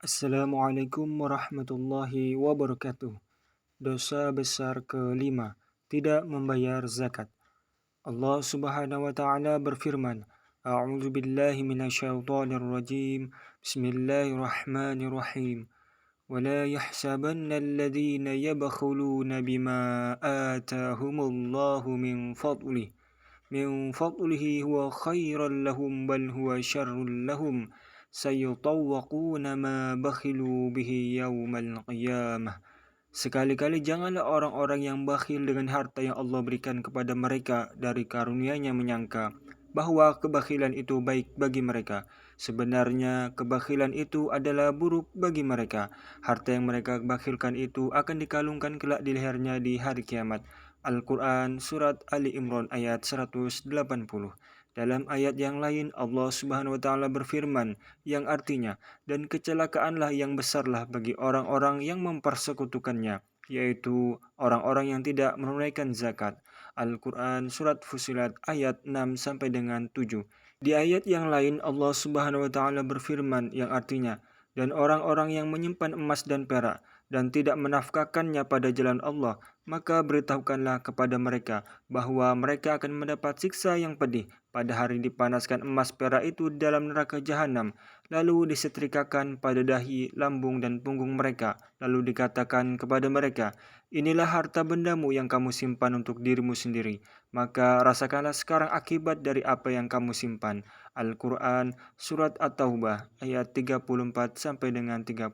Assalamualaikum warahmatullahi wabarakatuh. Dosa besar kelima, tidak membayar zakat. Allah Subhanahu wa taala berfirman, A'udzu billahi minasyaitonir rajim. Bismillahirrahmanirrahim. ولا يحسبن الذين يبخلون بما آتاهم الله من فضله هو خيرا لهم بل هو شر لهم سيطوقون ما بخلوا به يوم القيامة. Sekali-kali janganlah orang-orang yang bakhil dengan harta yang Allah berikan kepada mereka dari karunia-Nya menyangka bahwa kebakhilan itu baik bagi mereka. Sebenarnya kebakhilan itu adalah buruk bagi mereka. Harta yang mereka bakhilkan itu akan dikalungkan kelak di lehernya di hari kiamat. Al-Quran Surat Ali Imran ayat 180. Dalam ayat yang lain Allah Subhanahu wa taala berfirman yang artinya, dan kecelakaanlah yang besarlah bagi orang-orang yang mempersekutukannya, yaitu orang-orang yang tidak menunaikan zakat. Al-Quran Surat Fusilat ayat 6 sampai dengan 7. Di ayat yang lain Allah Subhanahu wa taala berfirman yang artinya, dan orang-orang yang menyimpan emas dan perak dan tidak menafkahkannya pada jalan Allah, maka beritahukanlah kepada mereka bahwa mereka akan mendapat siksa yang pedih pada hari dipanaskan emas perak itu dalam neraka jahanam, lalu disetrikakan pada dahi, lambung dan punggung mereka, lalu dikatakan kepada mereka, inilah harta bendamu yang kamu simpan untuk dirimu sendiri, maka rasakanlah sekarang akibat dari apa yang kamu simpan. Al-Quran Surat At-Taubah ayat 34 sampai dengan 35.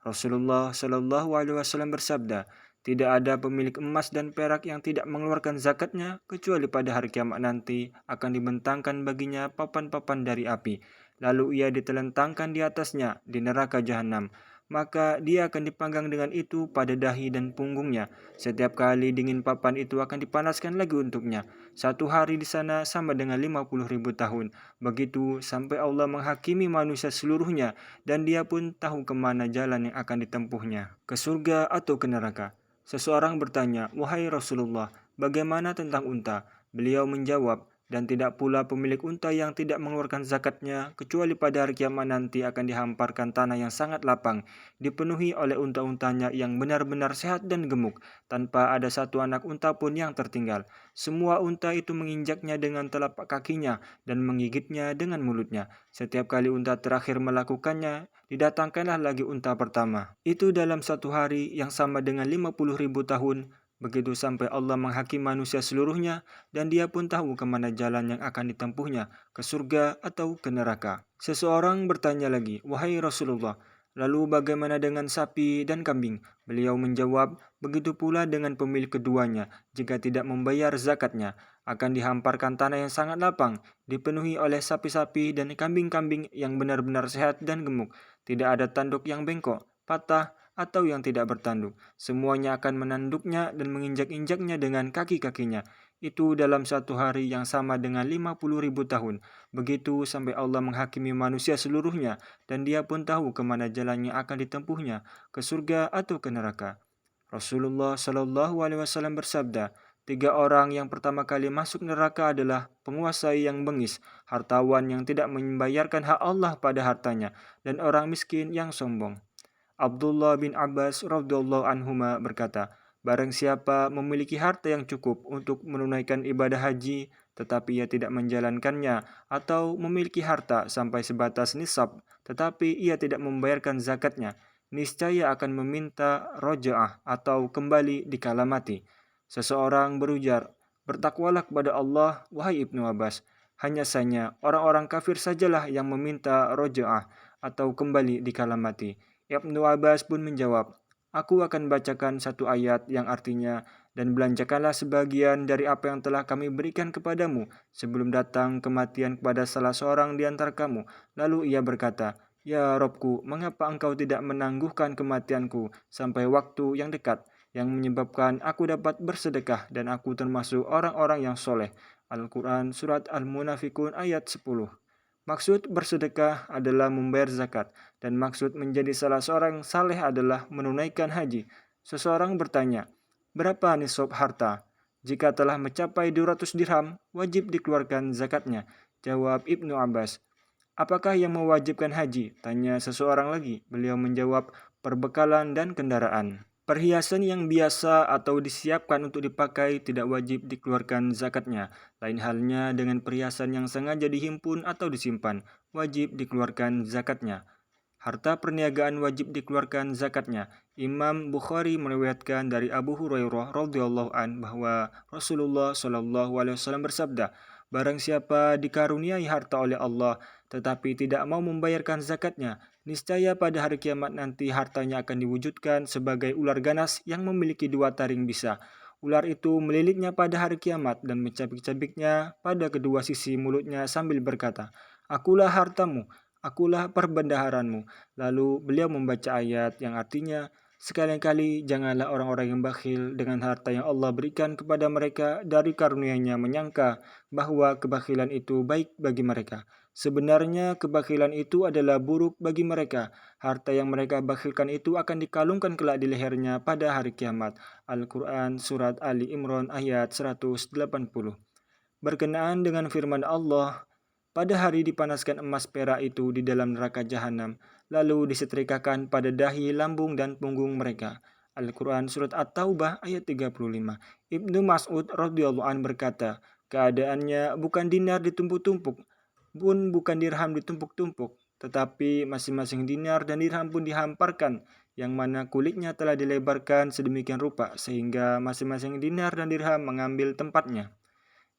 Rasulullah Shallallahu Alaihi Wasallam bersabda, tidak ada pemilik emas dan perak yang tidak mengeluarkan zakatnya, kecuali pada hari kiamat nanti akan dibentangkan baginya papan-papan dari api. Lalu ia ditelentangkan di atasnya di neraka jahanam. Maka dia akan dipanggang dengan itu pada dahi dan punggungnya. Setiap kali dingin papan itu akan dipanaskan lagi untuknya. Satu hari di sana sama dengan 50.000 tahun. Begitu sampai Allah menghakimi manusia seluruhnya, dan dia pun tahu kemana jalan yang akan ditempuhnya, ke surga atau ke neraka. Seseorang bertanya, wahai Rasulullah, bagaimana tentang unta? Beliau menjawab, dan tidak pula pemilik unta yang tidak mengeluarkan zakatnya, kecuali pada hari kiamat nanti akan dihamparkan tanah yang sangat lapang, dipenuhi oleh unta-untanya yang benar-benar sehat dan gemuk, tanpa ada satu anak unta pun yang tertinggal. Semua unta itu menginjaknya dengan telapak kakinya dan menggigitnya dengan mulutnya. Setiap kali unta terakhir melakukannya, didatangkanlah lagi unta pertama. Itu dalam satu hari yang sama dengan 50.000 tahun. Begitu sampai Allah menghakimi manusia seluruhnya, dan dia pun tahu kemana jalan yang akan ditempuhnya, ke surga atau ke neraka. Seseorang bertanya lagi, wahai Rasulullah, lalu bagaimana dengan sapi dan kambing? Beliau menjawab, begitu pula dengan pemilik keduanya, jika tidak membayar zakatnya, akan dihamparkan tanah yang sangat lapang, dipenuhi oleh sapi-sapi dan kambing-kambing yang benar-benar sehat dan gemuk. Tidak ada tanduk yang bengkok, patah, atau yang tidak bertanduk. Semuanya akan menanduknya dan menginjak-injaknya dengan kaki-kakinya. Itu dalam satu hari yang sama dengan 50.000 tahun. Begitu sampai Allah menghakimi manusia seluruhnya, dan dia pun tahu kemana jalannya akan ditempuhnya, ke surga atau ke neraka. Rasulullah Shallallahu Alaihi Wasallam bersabda, tiga orang yang pertama kali masuk neraka adalah penguasa yang bengis, hartawan yang tidak membayarkan hak Allah pada hartanya, dan orang miskin yang sombong. Abdullah bin Abbas radhiyallahu anhuma berkata, barang siapa memiliki harta yang cukup untuk menunaikan ibadah haji, tetapi ia tidak menjalankannya, atau memiliki harta sampai sebatas nisab, tetapi ia tidak membayarkan zakatnya, niscaya akan meminta rojaah atau kembali di kala mati. Seseorang berujar, bertakwalah kepada Allah, wahai Ibnu Abbas. Hanya saja orang-orang kafir sajalah yang meminta rojaah atau kembali di kala mati. Ibnu Abbas pun menjawab, aku akan bacakan satu ayat yang artinya, dan belanjakanlah sebagian dari apa yang telah kami berikan kepadamu sebelum datang kematian kepada salah seorang di antara kamu. Lalu ia berkata, ya Robku, mengapa engkau tidak menangguhkan kematianku sampai waktu yang dekat, yang menyebabkan aku dapat bersedekah dan aku termasuk orang-orang yang soleh. Al-Quran Surat Al-Munafikun ayat 10. Maksud bersedekah adalah membayar zakat, dan maksud menjadi salah seorang saleh adalah menunaikan haji. Seseorang bertanya, berapa nisab harta? Jika telah mencapai 200 dirham, wajib dikeluarkan zakatnya. Jawab Ibnu Abbas, "Apakah yang mewajibkan haji?" tanya seseorang lagi. Beliau menjawab, "Perbekalan dan kendaraan." Perhiasan yang biasa atau disiapkan untuk dipakai tidak wajib dikeluarkan zakatnya. Lain halnya dengan perhiasan yang sengaja dihimpun atau disimpan, wajib dikeluarkan zakatnya. Harta perniagaan wajib dikeluarkan zakatnya. Imam Bukhari meriwayatkan dari Abu Hurairah radhiyallahu an bahwa Rasulullah shallallahu alaihi wasallam bersabda, "Barang siapa dikaruniai harta oleh Allah tetapi tidak mau membayarkan zakatnya, niscaya pada hari kiamat nanti hartanya akan diwujudkan sebagai ular ganas yang memiliki dua taring bisa. Ular itu melilitnya pada hari kiamat dan mencabik-cabiknya pada kedua sisi mulutnya sambil berkata, 'Akulah hartamu, akulah perbendaharanmu.' Lalu beliau membaca ayat yang artinya, sekali-kali janganlah orang-orang yang bakhil dengan harta yang Allah berikan kepada mereka dari karunia-Nya menyangka bahwa kebakhilan itu baik bagi mereka. Sebenarnya kebakhilan itu adalah buruk bagi mereka. Harta yang mereka bakhilkan itu akan dikalungkan kelak di lehernya pada hari kiamat. Al-Quran Surat Ali Imran ayat 180. Berkenaan dengan firman Allah, pada hari dipanaskan emas perak itu di dalam neraka jahanam, lalu disetrikakan pada dahi, lambung, dan punggung mereka. Al-Quran Surat At-Taubah ayat 35. Ibnu Mas'ud radhiyallahu an berkata, keadaannya bukan dinar ditumpuk-tumpuk, pun bukan dirham ditumpuk-tumpuk, tetapi masing-masing dinar dan dirham pun dihamparkan, yang mana kulitnya telah dilebarkan sedemikian rupa, sehingga masing-masing dinar dan dirham mengambil tempatnya.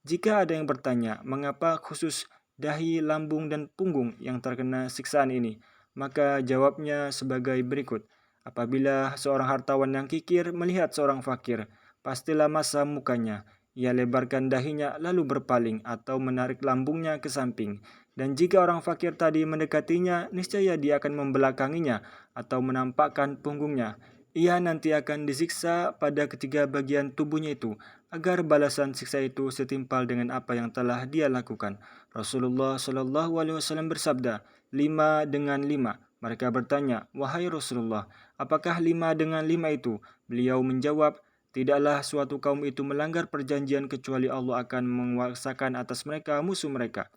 Jika ada yang bertanya, mengapa khusus dahi, lambung, dan punggung yang terkena siksaan ini? Maka jawabnya sebagai berikut. Apabila seorang hartawan yang kikir melihat seorang fakir, pastilah masa mukanya. Ia lebarkan dahinya lalu berpaling atau menarik lambungnya ke samping. Dan jika orang fakir tadi mendekatinya, niscaya dia akan membelakanginya atau menampakkan punggungnya. Ia nanti akan disiksa pada ketiga bagian tubuhnya itu, agar balasan siksa itu setimpal dengan apa yang telah dia lakukan. Rasulullah Shallallahu Alaihi Wasallam bersabda, 5 dengan 5. Mereka bertanya, wahai Rasulullah, apakah 5 dengan 5 itu? Beliau menjawab, tidaklah suatu kaum itu melanggar perjanjian kecuali Allah akan menguasakan atas mereka musuh mereka.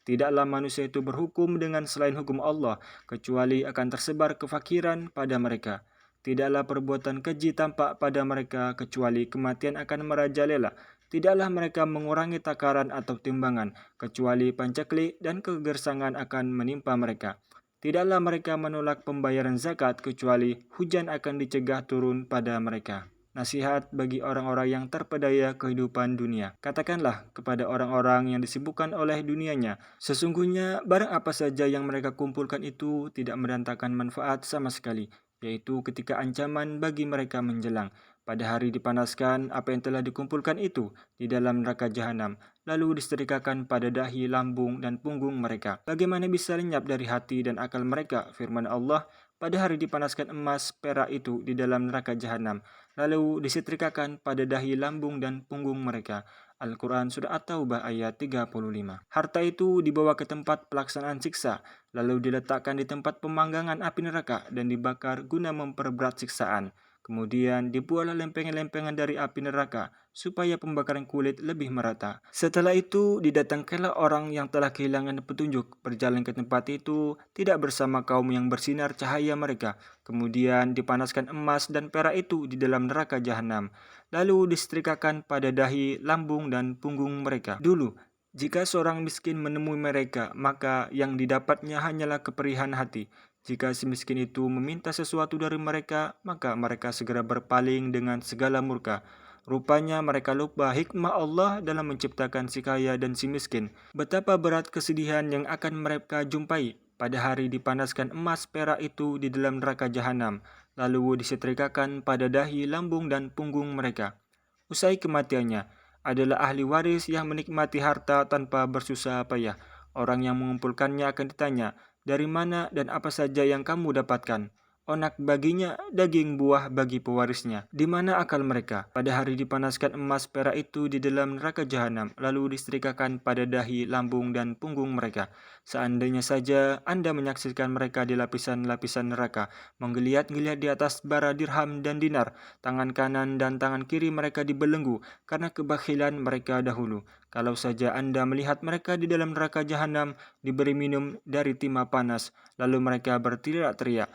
Tidaklah manusia itu berhukum dengan selain hukum Allah, kecuali akan tersebar kefakiran pada mereka. Tidaklah perbuatan keji tampak pada mereka kecuali kematian akan merajalela. Tidaklah mereka mengurangi takaran atau timbangan kecuali pancaklik dan kegersangan akan menimpa mereka. Tidaklah mereka menolak pembayaran zakat kecuali hujan akan dicegah turun pada mereka. Nasihat bagi orang-orang yang terpedaya kehidupan dunia. Katakanlah kepada orang-orang yang disibukkan oleh dunianya, sesungguhnya barang apa saja yang mereka kumpulkan itu tidak mendatangkan manfaat sama sekali, yaitu ketika ancaman bagi mereka menjelang. Pada hari dipanaskan apa yang telah dikumpulkan itu di dalam neraka jahanam, lalu disetrikakan pada dahi, lambung, dan punggung mereka. Bagaimana bisa lenyap dari hati dan akal mereka? Firman Allah, pada hari dipanaskan emas perak itu di dalam neraka jahanam, lalu disetrikakan pada dahi, lambung, dan punggung mereka. Al-Quran Surah At-Taubah ayat 35. Harta itu dibawa ke tempat pelaksanaan siksa, lalu diletakkan di tempat pemanggangan api neraka dan dibakar guna memperberat siksaan. Kemudian dibuatlah lempengan-lempengan dari api neraka supaya pembakaran kulit lebih merata. Setelah itu didatangkanlah orang yang telah kehilangan petunjuk berjalan ke tempat itu tidak bersama kaum yang bersinar cahaya mereka. Kemudian dipanaskan emas dan perak itu di dalam neraka jahanam, lalu disetrikakan pada dahi, lambung, dan punggung mereka. Dulu jika seorang miskin menemui mereka, maka yang didapatnya hanyalah keperihan hati. Jika si miskin itu meminta sesuatu dari mereka, maka mereka segera berpaling dengan segala murka. Rupanya mereka lupa hikmah Allah dalam menciptakan si kaya dan si miskin. Betapa berat kesedihan yang akan mereka jumpai pada hari dipanaskan emas perak itu di dalam neraka jahanam, lalu disetrikakan pada dahi, lambung, dan punggung mereka. Usai kematiannya, adalah ahli waris yang menikmati harta tanpa bersusah payah. Orang yang mengumpulkannya akan ditanya, dari mana dan apa saja yang kamu dapatkan? onak baginya, daging buah bagi pewarisnya. Di mana akal mereka? Pada hari dipanaskan emas perak itu di dalam neraka jahanam, lalu disetrikakan pada dahi, lambung, dan punggung mereka. Seandainya saja Anda menyaksikan mereka di lapisan-lapisan neraka, menggeliat-geliat di atas bara dirham dan dinar, tangan kanan dan tangan kiri mereka dibelenggu karena kebakhilan mereka dahulu. Kalau saja Anda melihat mereka di dalam neraka jahanam, diberi minum dari timah panas, lalu mereka berteriak-teriak.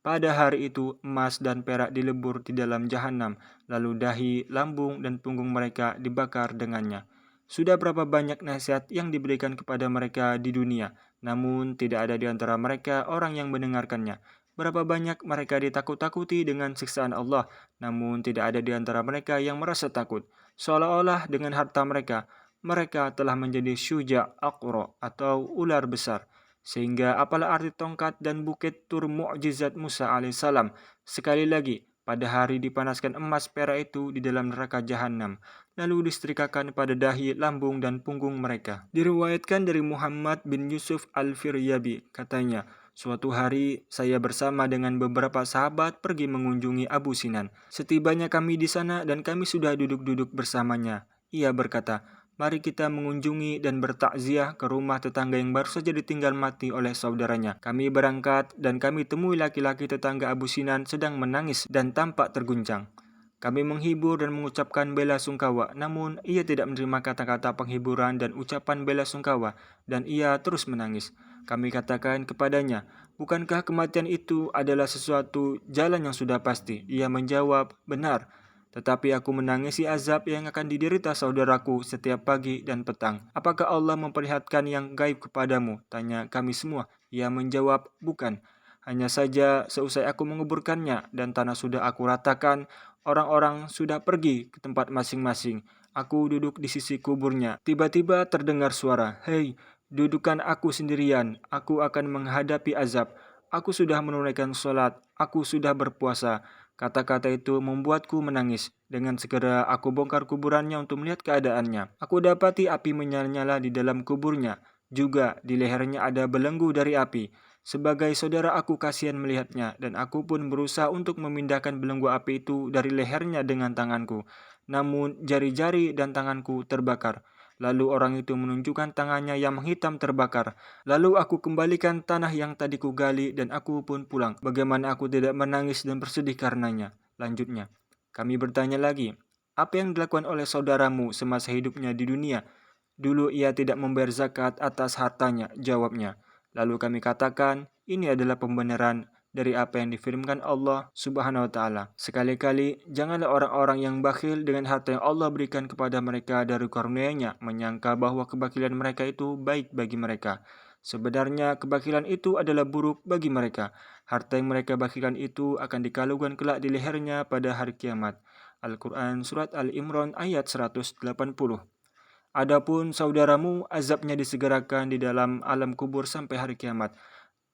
Pada hari itu, emas dan perak dilebur di dalam jahanam, lalu dahi, lambung, dan punggung mereka dibakar dengannya. Sudah berapa banyak nasihat yang diberikan kepada mereka di dunia, namun tidak ada di antara mereka orang yang mendengarkannya. Berapa banyak mereka ditakut-takuti dengan siksaan Allah, namun tidak ada di antara mereka yang merasa takut. Seolah-olah dengan harta mereka, mereka telah menjadi syuja' aqra atau ular besar. Sehingga apalah arti tongkat dan bukit tur mukjizat Musa alaihissalam. Sekali lagi, pada hari dipanaskan emas perak itu di dalam neraka jahanam, lalu disetrikakan pada dahi, lambung, dan punggung mereka. Diriwayatkan dari Muhammad bin Yusuf al-Firyabi, katanya, suatu hari saya bersama dengan beberapa sahabat pergi mengunjungi Abu Sinan. Setibanya kami di sana dan kami sudah duduk-duduk bersamanya. Ia berkata, mari kita mengunjungi dan bertakziah ke rumah tetangga yang baru saja ditinggal mati oleh saudaranya. Kami berangkat dan kami temui laki-laki tetangga Abu Sinan sedang menangis dan tampak terguncang. Kami menghibur dan mengucapkan bela sungkawa, namun ia tidak menerima kata-kata penghiburan dan ucapan bela sungkawa, dan ia terus menangis. Kami katakan kepadanya, bukankah kematian itu adalah sesuatu jalan yang sudah pasti? Ia menjawab, benar. Tetapi aku menangisi azab yang akan diderita saudaraku setiap pagi dan petang. Apakah Allah memperlihatkan yang gaib kepadamu? Tanya kami semua. Ia menjawab, bukan. Hanya saja seusai aku menguburkannya dan tanah sudah aku ratakan, orang-orang sudah pergi ke tempat masing-masing. Aku duduk di sisi kuburnya. Tiba-tiba terdengar suara, hei, dudukan aku sendirian. Aku akan menghadapi azab. Aku sudah menunaikan sholat. Aku sudah berpuasa. Kata-kata itu membuatku menangis. Dengan segera aku bongkar kuburannya untuk melihat keadaannya. Aku dapati api menyala-nyala di dalam kuburnya. Juga di lehernya ada belenggu dari api. Sebagai saudara aku kasihan melihatnya dan aku pun berusaha untuk memindahkan belenggu api itu dari lehernya dengan tanganku. Namun jari-jari dan tanganku terbakar. Lalu orang itu menunjukkan tangannya yang menghitam terbakar. Lalu aku kembalikan tanah yang tadi kugali dan aku pun pulang. Bagaimana aku tidak menangis dan bersedih karenanya? Lanjutnya, kami bertanya lagi, apa yang dilakukan oleh saudaramu semasa hidupnya di dunia? Dulu ia tidak membayar zakat atas hartanya, jawabnya. Lalu kami katakan, ini adalah pembenaran dari apa yang difirmankan Allah Subhanahu wa taala. Sekali-kali janganlah orang-orang yang bakhil dengan harta yang Allah berikan kepada mereka dari karunia-Nya menyangka bahwa kebakilan mereka itu baik bagi mereka. Sebenarnya kebakilan itu adalah buruk bagi mereka. Harta yang mereka bakilan itu akan dikalungkan kelak di lehernya pada hari kiamat. Al-Quran Surat Al-Imran ayat 180. Adapun saudaramu, azabnya disegerakan di dalam alam kubur sampai hari kiamat.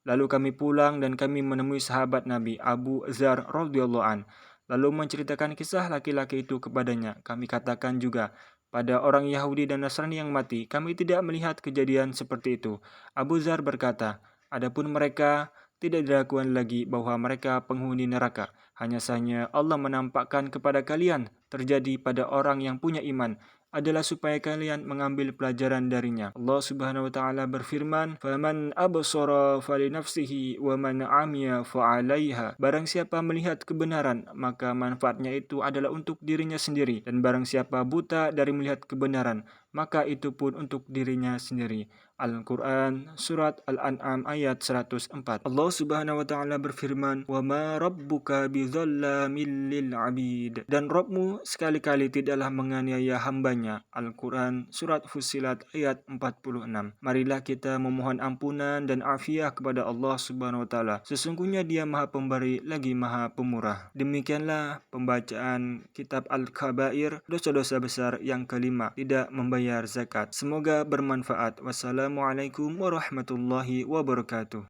Lalu kami pulang dan kami menemui sahabat Nabi Abu Zar radhiyallahu an. Lalu menceritakan kisah laki-laki itu kepadanya. Kami katakan juga, pada orang Yahudi dan Nasrani yang mati, kami tidak melihat kejadian seperti itu. Abu Zar berkata, adapun mereka tidak diragukan lagi bahwa mereka penghuni neraka. Hanya saja Allah menampakkan kepada kalian terjadi pada orang yang punya iman adalah supaya kalian mengambil pelajaran darinya. Allah Subhanahu wa taala berfirman, "Faman absara falinafsihi wa man 'amiya fa'alaiha." Barang siapa melihat kebenaran, maka manfaatnya itu adalah untuk dirinya sendiri, dan barang siapa buta dari melihat kebenaran, maka itu pun untuk dirinya sendiri. Al-Quran Surat Al-An'am ayat 104. Allah Subhanahu wa taala berfirman, "Wa ma rabbuka bidzallamin lil 'abid." Dan Rabbmu sekali-kali tidaklah menganiaya hambanya. Al-Quran Surat Fussilat ayat 46. Marilah kita memohon ampunan dan afiah kepada Allah Subhanahu wa taala. Sesungguhnya Dia Maha Pemberi lagi Maha Pemurah. Demikianlah pembacaan kitab Al-Kabair, dosa-dosa besar yang kelima, tidak membayar zakat. Semoga bermanfaat. Wassalamualaikum warahmatullahi wabarakatuh.